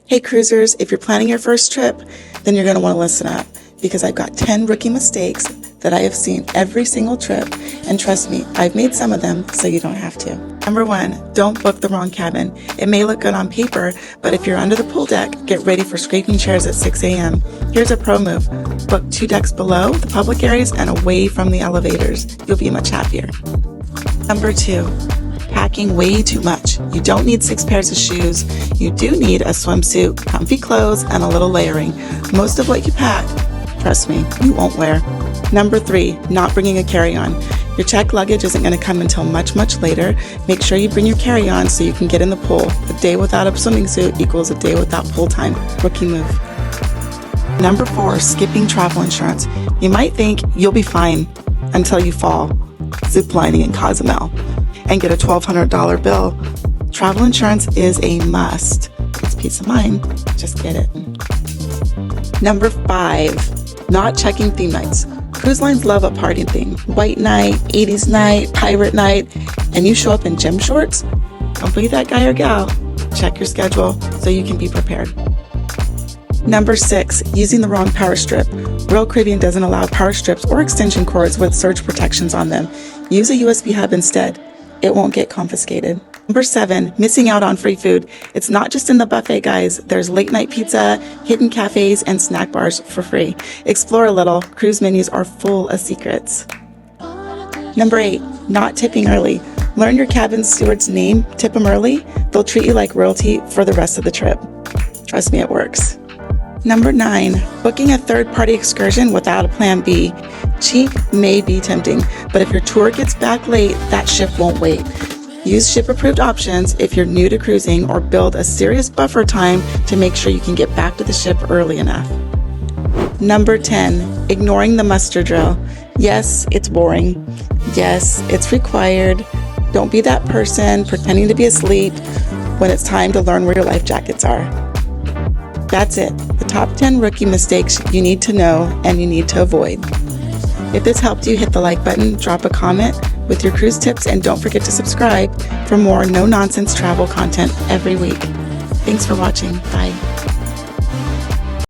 Hey cruisers, if you're planning your first trip, then you're going to want to listen up because I've got 10 rookie mistakes that I have seen every single trip, and trust me, I've made some of them so you don't have to. Number 1, don't book the wrong cabin. It may look good on paper, but if you're under the pool deck, get ready for scraping chairs at 6 a.m. Here's a pro move. Book 2 decks below the public areas and away from the elevators. You'll be much happier. Number 2, packing way too much. You don't need 6 pairs of shoes. You do need a swimsuit, comfy clothes, and a little layering. Most of what you pack, trust me, you won't wear. Number 3, not bringing a carry-on. Your checked luggage isn't going to come until much, much later. Make sure you bring your carry-on so you can get in the pool. A day without a swimming suit equals a day without pool time. Rookie move. Number 4, skipping travel insurance. You might think you'll be fine until you fall ziplining in Cozumel and get a $1,200 bill. Travel insurance is a must. It's peace of mind. Just get it. Number 5, not checking theme nights. Cruise lines love a party theme. White night, 80s night, pirate night, and you show up in gym shorts? Don't be that guy or gal. Check your schedule so you can be prepared. Number 6, using the wrong power strip. Royal Caribbean doesn't allow power strips or extension cords with surge protections on them. Use a USB hub instead. It won't get confiscated. Number 7, missing out on free food. It's not just in the buffet, guys. There's late night pizza, hidden cafes, and snack bars for free. Explore a little. Cruise menus are full of secrets. Number 8, not tipping early. Learn your cabin steward's name, tip them early. They'll treat you like royalty for the rest of the trip. Trust me, it works. Number 9, booking a third-party excursion without a plan B. Cheap may be tempting, but if your tour gets back late, that ship won't wait. Use ship-approved options if you're new to cruising, or build a serious buffer time to make sure you can get back to the ship early enough. Number 10, ignoring the muster drill. Yes, it's boring. Yes, it's required. Don't be that person pretending to be asleep when it's time to learn where your life jackets are. That's it. The top 10 rookie mistakes you need to know and you need to avoid. If this helped you, hit the like button, drop a comment with your cruise tips, and don't forget to subscribe for more no-nonsense travel content every week. Thanks for watching. Bye.